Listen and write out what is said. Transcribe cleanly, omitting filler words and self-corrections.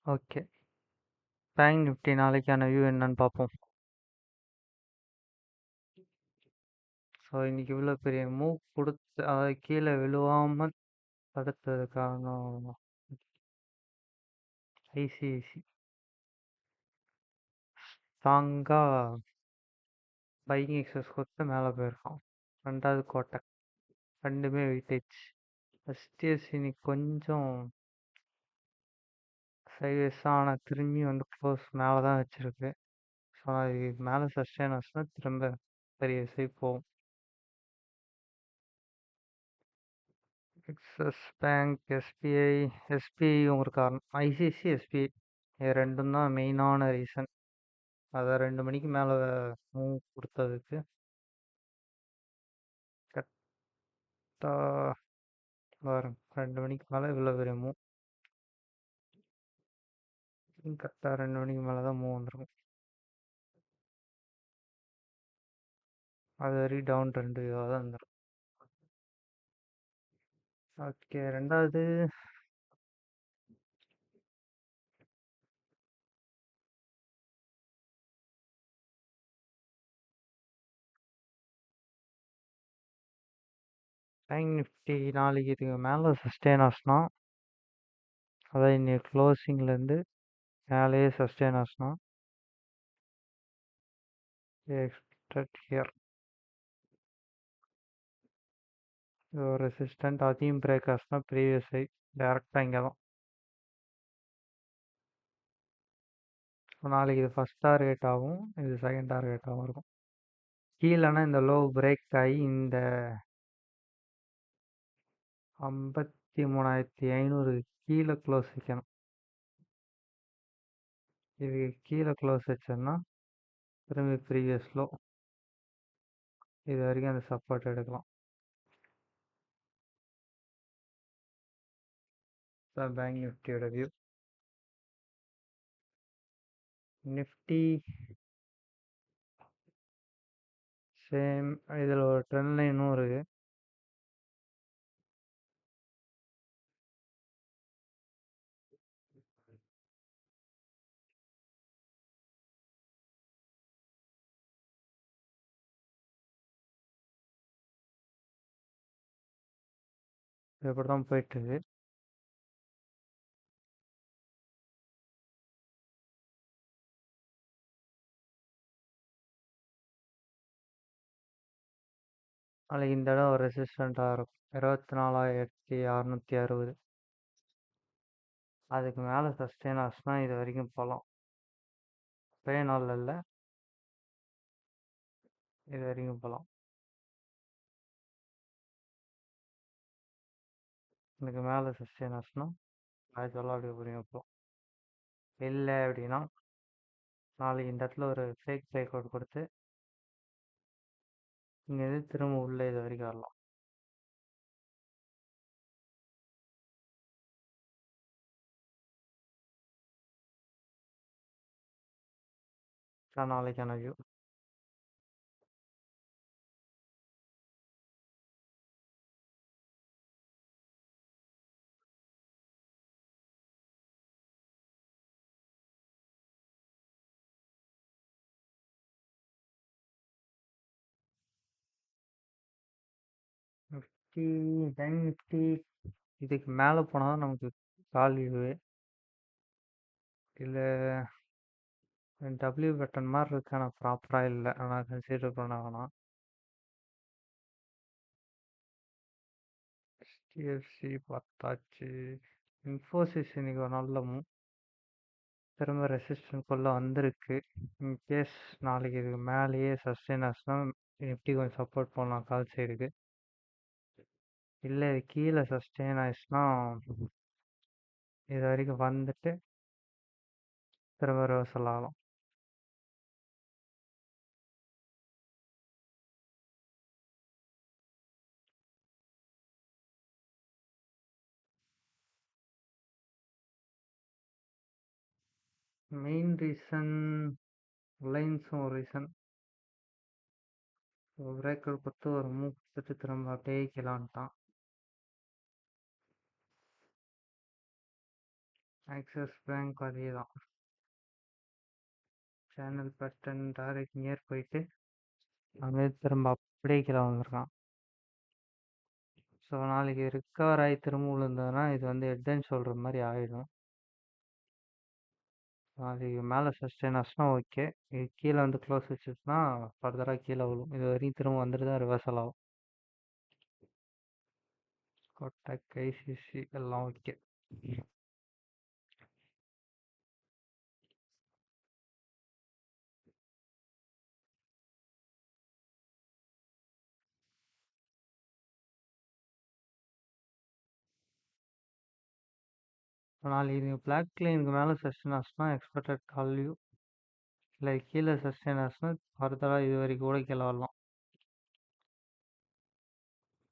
Okay. Bank Nifty நாளைக்கான view என்னன்னு பார்ப்போம். ஸோ இன்னைக்கு இவ்வளோ பெரிய மூவ் கொடுத்து அதை கீழே விழுவாம தடுத்தது காரணம் ஐசிஐசி ஸ்ட்ராங்கா பையிங் எக்ஸஸ் கொடுத்து மேலே போயிருக்கோம். ரெண்டாவது கோட்டக் ரெண்டுமே வெயிட்டேஜ். எஸ்டிஎஸ் இன்னைக்கு கொஞ்சம் சைவேஸாக ஆனால் திரும்பி வந்து க்ளோஸ் மேலே தான் வச்சுருக்கு. ஸோ அது மேலே சஸ்டெயின் ஆச்சுன்னா திரும்ப பெரிய இசை போகும். எக்ஸஸ் பேங்க், எஸ்பிஐ ஒரு காரணம். ஐசிஐசி, எஸ்பிஐ இது ரெண்டும் தான் மெயினான ரீசன். அதை 2 மணிக்கு மேலே மூவ் கொடுத்ததுக்கு கரெக்டாக வரும். 2 மணிக்கு மேலே இவ்வளோ பெரிய மூவ் கரெக்டாக 2 மணிக்கு மேலே தான் மூவ் வந்துருக்கும். அது வரைக்கும் டவுன் ட்ரெண்டு தான் இருந்துடும். ஓகே, ரெண்டாவது பேங்க் நிஃப்டி நாளைக்கு இதுக்கு மேலே சஸ்டெயின் ஆச்சுன்னா, அதாவது இன்னைக்கு க்ளோசிங்லேருந்து மேலேயே சஸ்டெயின் ஆச்சுன்னா எக்ஸ்பெக்டட் ஹியர் ஒரு ரெசிஸ்டன்ட். அதையும் பிரேக் ஆச்சுன்னா ப்ரீவியஸ் ஹை டேரெக்டாக இங்கே தான். நாளைக்கு இது ஃபஸ்ட் டார்கெட் ஆகும், இது செகண்ட் டார்கெட்டாகவும் இருக்கும். கீழேனா இந்த லோ பிரேக் ஆகி இந்த 53,500 கீழே க்ளோஸ் வைக்கணும். இது கீழே க்ளோஸ் வச்சோன்னா திரும்பி ப்ரீவியஸ் லோ இது வரைக்கும் அந்த சப்போர்ட் எடுக்கலாம். பேங்க் நிஃப்டியோட வியூ. நிஃப்டி சேம், இதில் ஒரு ட்ரெண்ட் லைனும் இருக்குது. இப்படி தான் போயிட்டுருக்கு. நாளைக்கு இந்த இடம் ஒரு ரெசிஸ்டண்ட்டாக இருக்கும், 24,660. அதுக்கு மேலே சஸ்டெயின் ஆச்சுன்னா இது வரைக்கும் போகலாம். ஒரே நாளில் இல்லை, இது வரைக்கும் போகலாம். இதுக்கு மேலே சஸ்டெயின் ஆச்சுன்னா ஆக்சுவலாக அப்படி புரியும். இப்போ இல்லை அப்படின்னா நாளைக்கு இந்த இடத்துல ஒரு ஃபேக் பிரேக் அவுட் கொடுத்து இங்கேருந்து திரும்ப உள்ளே இது வரைக்கும் வரலாம். நாளைக்கான வியூ. நிஃப்டி, பேங்க் நிஃப்டி இதுக்கு மேலே போனால் தான் நமக்கு கால் வியூவே. இல்லை டபிள்யூ பட்டன் மாதிரி இருக்கு, ஆனால் ப்ராப்பராக இல்லை, ஆனால் கன்சிடர் பண்ண வேணாம். HDFC பார்த்தாச்சு. இன்ஃபோசிஸ் இன்னைக்கு ஒரு நல்ல மூவ், திரும்ப ரெசிஸ்டன்ட்குள்ளே வந்திருக்கு. இன்கேஸ் நாளைக்கு இதுக்கு மேலேயே சஸ்டெயின் ஆச்சுன்னா நிஃப்டி கொஞ்சம் சப்போர்ட் பண்ணலாம் கால் சைடுக்கு. இல்லை இது கீழே சஸ்டெயின் ஆயிடுச்சுன்னா இது வரைக்கும் வந்துட்டு திரும்ப ரிவர்சல் ஆகலாம். மெயின் ரீசன் ரிலையன்ஸும் ஒரு ரீசன். பிரேக்கர் கொடுத்து ஒரு மூவ் கொடுத்துட்டு திரும்ப அப்படியே கீழான்ட்டான். ஆக்சிஸ் பேங்க் அதே தான். சேனல் பட்டன் டைரக்ட் நியர் போயிட்டு அங்கே திரும்ப அப்படியே கீழே வந்திருக்கான். ஸோ நாளைக்கு ரிக்கவர் ஆகி திரும்ப விழுந்ததுன்னா இது வந்து ஹெட் அண்ட் ஷோல்டர் மாதிரி ஆகிடும். நாளைக்கு மேலே சஸ்டெயின் ஆச்சுன்னா ஓகே. இது கீழே வந்து க்ளோஸ் வச்சுச்சுன்னா ஃபர்தராக கீழே விழும். இது வரைக்கும் திரும்ப வந்துட்டு தான் ரிவர்சல் ஆகும். கோட்டக் ஐசிசி எல்லாம் ஓகே. நாளைக்கு நீங்கள் பிளாக் லைனுக்கு மேலே சஸ்டெயின் ஆச்சுன்னா எக்ஸ்பெக்டட் கால்யூ இல்லை கீழே சஸ்டெயின் ஆச்சுன்னா ஃபர்தராக இது வரைக்கும் கூட கீழே வரலாம்.